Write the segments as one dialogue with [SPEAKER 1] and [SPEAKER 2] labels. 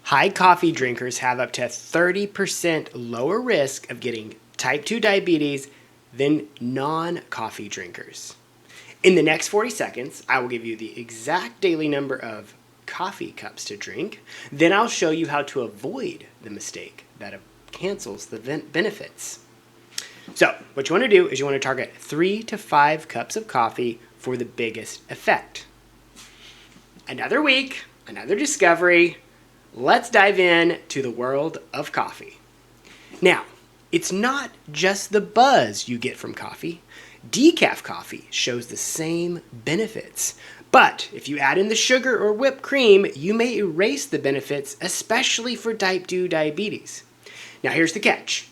[SPEAKER 1] High coffee drinkers have up to 30% lower risk of getting type 2 diabetes than non-coffee drinkers. In the next 40 seconds, I will give you the exact daily number of coffee cups to drink. Then I'll show you how to avoid the mistake that cancels the benefits. So, what you want to do is you want to target 3 to 5 cups of coffee for the biggest effect. Another week, another discovery. Let's dive in to the world of coffee. Now, it's not just the buzz you get from coffee. Decaf coffee shows the same benefits. But if you add in the sugar or whipped cream, you may erase the benefits, especially for type 2 diabetes. Now, here's the catch.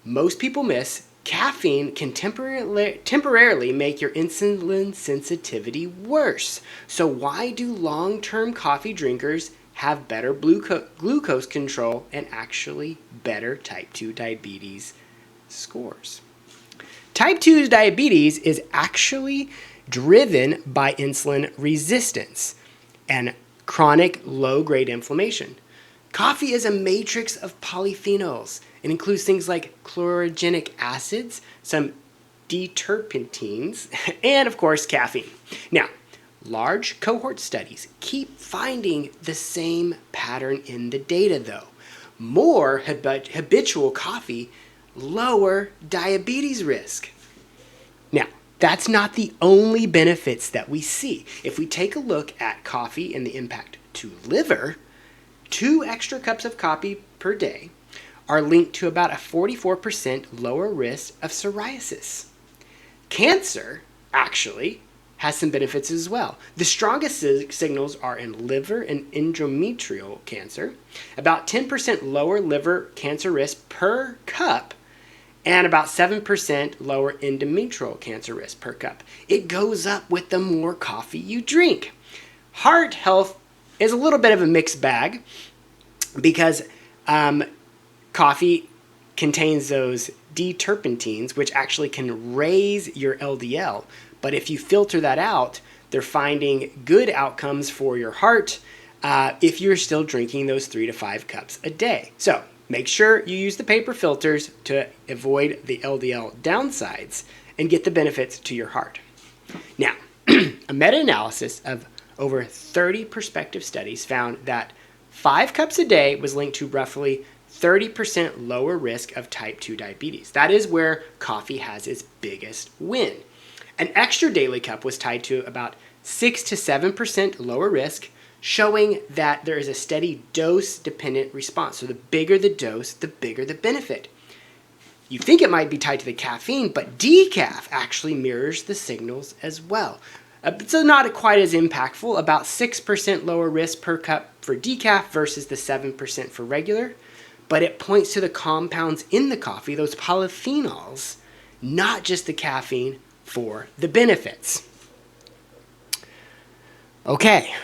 [SPEAKER 1] Most people miss caffeine can temporarily make your insulin sensitivity worse. So why do long-term coffee drinkers have better glucose control and actually better type 2 diabetes scores? Type 2 diabetes is actually driven by insulin resistance and chronic low-grade inflammation. Coffee is a matrix of polyphenols. It includes things like chlorogenic acids, some D-terpenes, and of course caffeine. Now, large cohort studies keep finding the same pattern in the data though. More habitual coffee, lower diabetes risk. Now, that's not the only benefits that we see. If we take a look at coffee and the impact to liver, 2 extra cups of coffee per day are linked to about a 44% lower risk of psoriasis. Cancer actually has some benefits as well. The strongest signals are in liver and endometrial cancer, about 10% lower liver cancer risk per cup, and about 7% lower endometrial cancer risk per cup. It goes up with the more coffee you drink. Heart health is a little bit of a mixed bag because coffee contains those D-terpenes, which actually can raise your LDL. But if you filter that out, they're finding good outcomes for your heart if you're still drinking those 3 to 5 cups a day. So make sure you use the paper filters to avoid the LDL downsides and get the benefits to your heart. Now, a meta-analysis of over 30 prospective studies found that 5 cups a day was linked to roughly 30% lower risk of type 2 diabetes. That is where coffee has its biggest win. An extra daily cup was tied to about 6 to 7% lower risk, showing that there is a steady dose-dependent response. So the bigger the dose, the bigger the benefit. You think it might be tied to the caffeine, but decaf actually mirrors the signals as well. So not quite as impactful, about 6% lower risk per cup for decaf versus the 7% for regular. But it points to the compounds in the coffee, those polyphenols, not just the caffeine, for the benefits. Okay,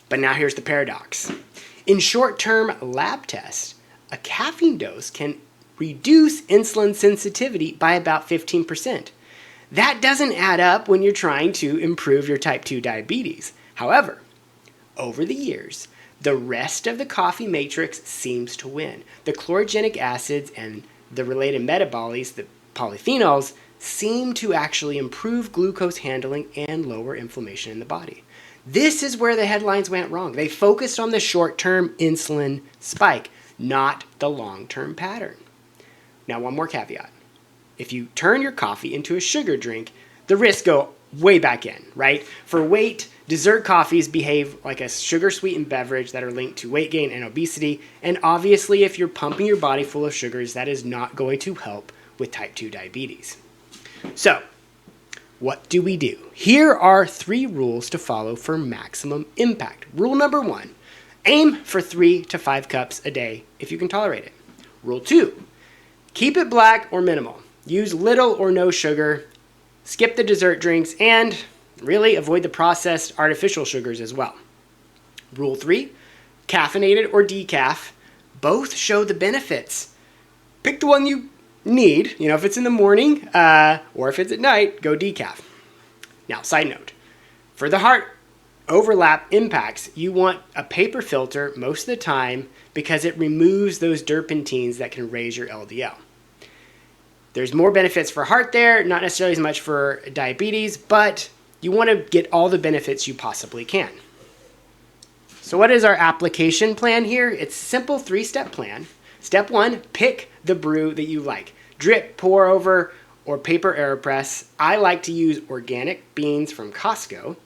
[SPEAKER 1] but now here's the paradox. In short-term lab tests, a caffeine dose can reduce insulin sensitivity by about 15%. That doesn't add up when you're trying to improve your type 2 diabetes. However, over the years, the rest of the coffee matrix seems to win. The chlorogenic acids and the related metabolites, the polyphenols, seem to actually improve glucose handling and lower inflammation in the body. This is where the headlines went wrong. They focused on the short-term insulin spike, not the long-term pattern. Now, one more caveat. If you turn your coffee into a sugar drink, the risks go way back in, right? For weight, dessert coffees behave like a sugar-sweetened beverage that are linked to weight gain and obesity. And obviously, if you're pumping your body full of sugars, that is not going to help with type 2 diabetes. So, what do we do? Here are 3 rules to follow for maximum impact. Rule number 1, aim for 3 to 5 cups a day if you can tolerate it. Rule 2, keep it black or minimal. Use little or no sugar, skip the dessert drinks, and really avoid the processed artificial sugars as well. Rule 3, caffeinated or decaf, both show the benefits. Pick the one you need, if it's in the morning or if it's at night, go decaf. Now, side note, for the heart overlap impacts. You want a paper filter most of the time because it removes those terpenes that can raise your LDL. There's more benefits for heart there, not necessarily as much for diabetes, but you want to get all the benefits you possibly can. So what is our application plan here? It's a simple 3-step plan. Step 1, pick the brew that you like. Drip, pour over, or paper AeroPress. I like to use organic beans from Costco.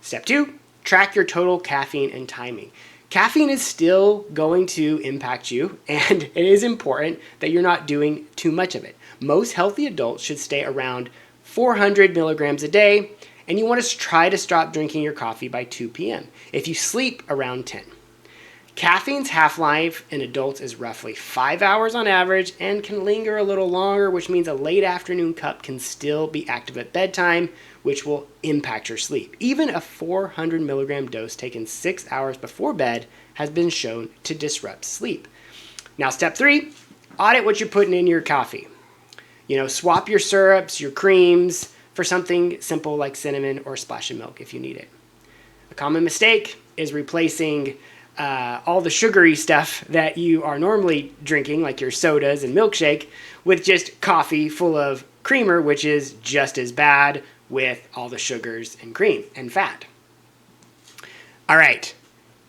[SPEAKER 1] Step 2, track your total caffeine and timing. Caffeine is still going to impact you, and it is important that you're not doing too much of it. Most healthy adults should stay around 400 milligrams a day, and you want to try to stop drinking your coffee by 2 p.m. if you sleep around 10. Caffeine's half-life in adults is roughly 5 hours on average and can linger a little longer, which means a late afternoon cup can still be active at bedtime, which will impact your sleep. Even a 400 milligram dose taken 6 hours before bed has been shown to disrupt sleep. Now, step 3, audit what you're putting in your coffee. Swap your syrups, your creams for something simple like cinnamon or a splash of milk if you need it. A common mistake is replacing all the sugary stuff that you are normally drinking, like your sodas and milkshake, with just coffee full of creamer, which is just as bad with all the sugars and cream and fat. All right,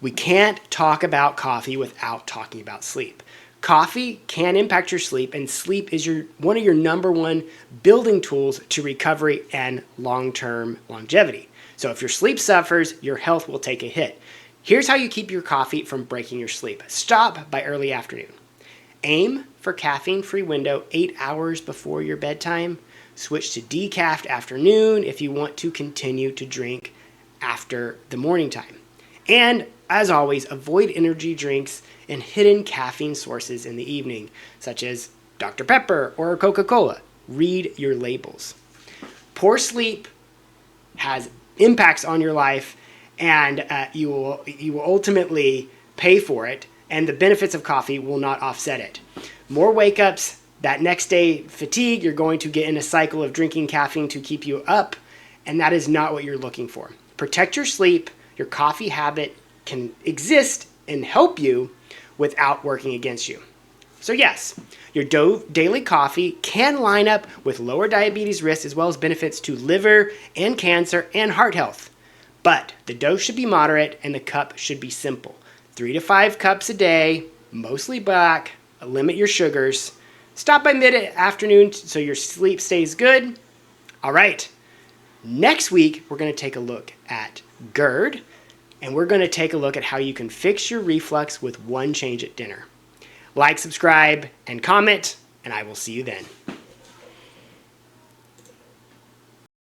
[SPEAKER 1] we can't talk about coffee without talking about sleep. Coffee can impact your sleep, and sleep is one of your number one building tools to recovery and long-term longevity. So if your sleep suffers, your health will take a hit. Here's how you keep your coffee from breaking your sleep. Stop by early afternoon. Aim for caffeine-free window 8 hours before your bedtime. Switch to decaf afternoon if you want to continue to drink after the morning time. And as always, avoid energy drinks and hidden caffeine sources in the evening, such as Dr. Pepper or Coca-Cola. Read your labels. Poor sleep has impacts on your life, and you will ultimately pay for it, and the benefits of coffee will not offset it. More wake-ups, that next day fatigue, you're going to get in a cycle of drinking caffeine to keep you up, and that is not what you're looking for. Protect your sleep. Your coffee habit can exist and help you without working against you. So yes, your daily coffee can line up with lower diabetes risk as well as benefits to liver and cancer and heart health. But the dose should be moderate and the cup should be simple. 3 to 5 cups a day, mostly black, limit your sugars. Stop by mid-afternoon so your sleep stays good. All right, next week we're going to take a look at GERD, and we're going to take a look at how you can fix your reflux with one change at dinner. Like, subscribe, and comment, and I will see you then.